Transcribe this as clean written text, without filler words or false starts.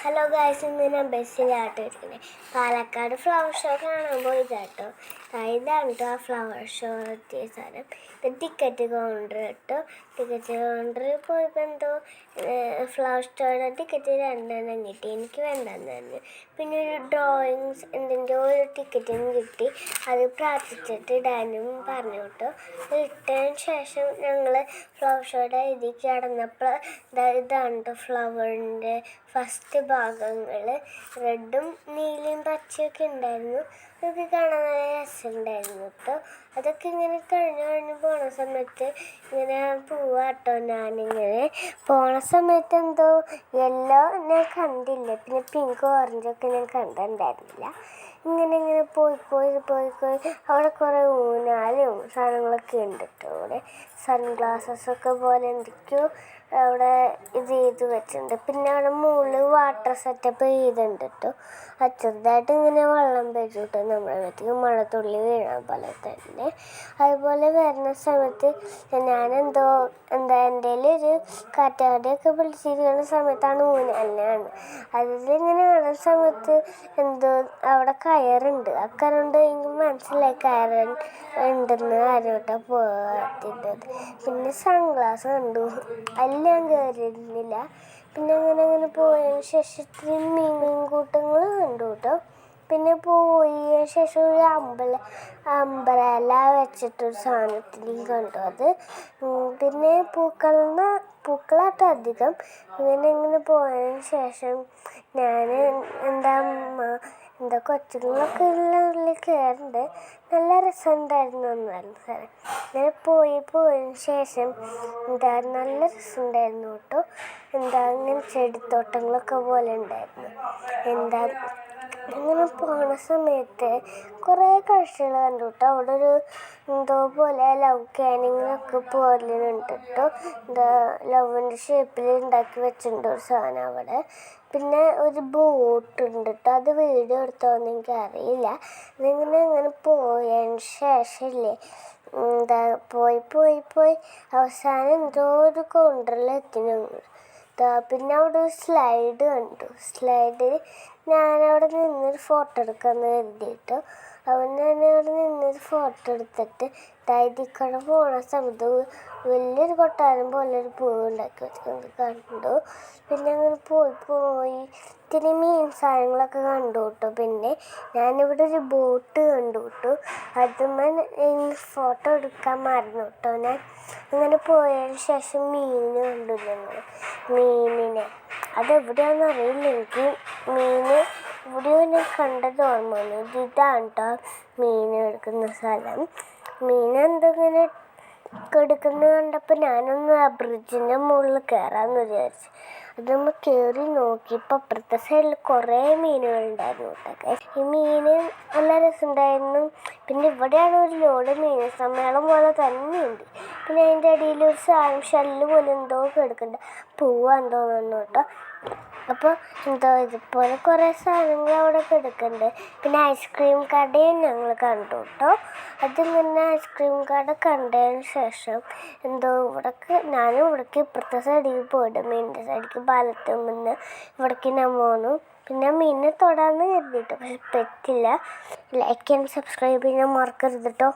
Hello guys, ഇന്ന് ഞാൻ ബസ്സിലാട്ടോ ഇരിക്കുന്നത്. പാലക്കാട് ഫ്ലവർ ഷോ കാണാൻ പോയതാട്ടോ. ഇതാണ് കേട്ടോ ആ ഫ്ലവർ ഷോ എത്തിയ സ്ഥലം. ഇത് ടിക്കറ്റ് കൗണ്ടർ കേട്ടോ. ടിക്കറ്റ് കൗണ്ടറിൽ പോയപ്പോൾ എന്തോ ഫ്ലവർ ഷോയുടെ ടിക്കറ്റ് 2 കിട്ടി. എനിക്ക് വേണ്ടെന്ന് പറഞ്ഞു. പിന്നെ ഒരു ഡ്രോയിങ്സ് എന്തിൻ്റെയോ ഒരു ടിക്കറ്റും കിട്ടി. അത് പ്രാർത്ഥിച്ചിട്ട് ഇടാനും പറഞ്ഞു കേട്ടോ. ഇട്ടതിന് ശേഷം ഞങ്ങൾ ഫ്ലവർ ഷോയുടെ ഇതിലേക്ക് കടന്നപ്പോൾ ഇതാണ് കേട്ടോ ഫ്ലവറിൻ്റെ ഫസ്റ്റ് ഭാഗങ്ങൾ. റെഡും നീലയും പച്ചയൊക്കെ ഉണ്ടായിരുന്നു. അതൊക്കെ കാണാൻ നല്ല രസമുണ്ടായിരുന്നു കേട്ടോ. അതൊക്കെ ഇങ്ങനെ കഴിഞ്ഞ് പോണ സമയത്ത് ഇങ്ങനെ പോവാട്ടോ. ഞാനിങ്ങനെ പോണ സമയത്ത് എന്തോ യെല്ലോ ഞാൻ കണ്ടില്ല, പിന്നെ പിങ്ക് ഓറഞ്ചൊക്കെ ഞാൻ കണ്ടിട്ടുണ്ടായിരുന്നില്ല. ഇങ്ങനെ പോയി അവിടെ കുറേ ഊഞ്ഞാലും സാധനങ്ങളൊക്കെ ഉണ്ട് കേട്ടോ. അവിടെ സൺഗ്ലാസസൊക്കെ പോലെ എന്തൊക്കെയോ അവിടെ ഇത് ചെയ്ത് വെച്ചിട്ടുണ്ട്. പിന്നെ അവിടെ മുകളിൽ വാട്ടർ സെറ്റപ്പ് ചെയ്തിട്ടുണ്ട് കേട്ടോ. ചെറുതായിട്ട് ഇങ്ങനെ വെള്ളം വരും കേട്ടോ. നമ്മുടെ വീട്ടിൽ മഴത്തുള്ളി വീഴാൻ പോലെ തന്നെ. അതുപോലെ വരുന്ന സമയത്ത് ഞാനെന്തോ എൻ്റെ ഒരു കാറ്റാടിയൊക്കെ പിടിച്ചിരിക്കുന്ന സമയത്താണ് ഊഞ്ഞാലിനാണ്. അതിലിങ്ങനെ വരുന്ന സമയത്ത് എന്തോ അവിടെ കയറുണ്ട്. ആ കയറുണ്ട് എനിക്ക് മനസ്സിലായി കയറൻ ഉണ്ടെന്ന് ആരോട്ടാ പോകാത്തിട്ടത്. പിന്നെ സൺഗ്ലാസ് കണ്ടു, അതിൽ ഞാൻ കയറിയിരുന്നില്ല. പിന്നെ അങ്ങനെ പോയതിന് ശേഷം ഇത്തിരി മീൻകൂട്ടങ്ങൾ കണ്ടു കേട്ടോ. പിന്നെ പോയതിന് ശേഷം ഒരു അമ്പലല വെച്ചിട്ടൊരു സാധനത്തിലും കണ്ടു. അത് പിന്നെ പൂക്കളാട്ടോ അധികം. ഇങ്ങനെ പോയതിന് ശേഷം ഞാൻ എന്താ കൊച്ചുങ്ങളൊക്കെ ഉള്ളിൽ കയറുന്നുണ്ട്. നല്ല രസമുണ്ടായിരുന്നു. നല്ല സ്ഥലം. ഇങ്ങനെ പോയതിന് ശേഷം നല്ല രസമുണ്ടായിരുന്നു കേട്ടോ. ഇങ്ങനെ ചെടിത്തോട്ടങ്ങളൊക്കെ പോലെ ഉണ്ടായിരുന്നു. ഇങ്ങനെ പോണ സമയത്ത് കുറേ കാഴ്ചകൾ കണ്ടു കേട്ടോ. അവിടെ ഒരു എന്തോ പോലെ ലവ് ക്യാനിങ്ങൊക്കെ പോലെ ഉണ്ട് കേട്ടോ. ലവിൻ്റെ ഷേപ്പിൽ ഉണ്ടാക്കി വെച്ചിട്ടുണ്ട് ഒരു സാധനം അവിടെ. പിന്നെ ഒരു ബോട്ട് ഉണ്ട് കേട്ടോ. അത് വീഡിയോ എടുത്തോന്ന് എനിക്കറിയില്ല. അങ്ങനെ പോയതിന് ശേഷമില്ലേ പോയി അവസാനം എന്തോ ഒരു കൗണ്ടറിലെത്തി ഞങ്ങൾ. പിന്നെ അവിടെ ഒരു സ്ലൈഡ് കണ്ടു. സ്ലൈഡിൽ ഞാനവിടെ നിന്നൊരു ഫോട്ടോ എടുക്കാമെന്ന് കരുതിയിട്ട് അവിടെ നിന്നൊരു ഫോട്ടോ എടുത്തിട്ട് ഇതിക്കൂടെ പോണ സമയത്ത് വലിയൊരു കൊട്ടാരം പോലെ ഒരു പൂവ് ഉണ്ടാക്കി വെച്ചിട്ടുണ്ട് കണ്ടു. പിന്നെ അങ്ങനെ പോയി ഇത്തിരി മീൻ സാധനങ്ങളൊക്കെ കണ്ടു കേട്ടോ. പിന്നെ ഞാനിവിടെ ഒരു ബോട്ട് കണ്ടു കേട്ടോ. ഫോട്ടോ എടുക്കാൻ മറന്നു കേട്ടോ. ഞാൻ അങ്ങനെ പോയതിന് ശേഷം മീൻ കണ്ടു ഞങ്ങൾ. മീനിനെ അതെവിടെയാണെന്ന് അറിയില്ല എനിക്ക്. ഇവിടെയോ ഞാൻ കണ്ടത് ഓർമ്മ വന്നു. ഇതാണ് കേട്ടോ മീൻ എടുക്കുന്ന സ്ഥലം. മീൻ എന്തെങ്ങനെ എടുക്കുന്നത് കണ്ടപ്പോൾ ഞാനൊന്ന് ആ ബ്രിഡ്ജിൻ്റെ മുകളിൽ കയറാമെന്ന് വിചാരിച്ചു. അത് നമ്മൾ കയറി നോക്കിയപ്പോൾ അപ്പുറത്തെ സൈഡിൽ കുറേ മീനുകളുണ്ടായിരുന്നു കേട്ടോ. ഈ മീൻ നല്ല രസമുണ്ടായിരുന്നു. പിന്നെ ഇവിടെയാണ് ഒരു ലോഡ് മീൻ സമ്മേളനം പോലെ തന്നെയുണ്ട്. പിന്നെ അതിൻ്റെ അടിയിൽ ഒരു സാധനം ഷെല്ല് പോലെ എന്തോ കിടക്കുന്നുണ്ട്. പൂവാന്ന് തോന്നുന്നു കേട്ടോ. അപ്പോൾ ഇതുപോലെ കുറേ സാധനങ്ങൾ അവിടെ കിടക്കുന്നുണ്ട്. പിന്നെ ഐസ്ക്രീം കടയും ഞങ്ങൾ കണ്ടു കേട്ടോ. അതിങ്ങനെ ഐസ്ക്രീം കട കണ്ടതിന് ശേഷം ഞാനും ഇവിടേക്ക് ഇപ്പുറത്തെ സൈഡിലേക്ക് പോയിട്ട് മീനിൻ്റെ സൈഡിലേക്ക് പാലത്തിൽ നിന്ന് ഇവിടേക്ക് ഞാൻ പോന്നു. പിന്നെ മീനിനെ തൊടാമെന്ന് കരുതിയിട്ട് പക്ഷെ പറ്റില്ല. ലൈക്ക് ആൻഡ് സബ്സ്ക്രൈബ് ചെയ്യാൻ മറക്കരുത് കേട്ടോ.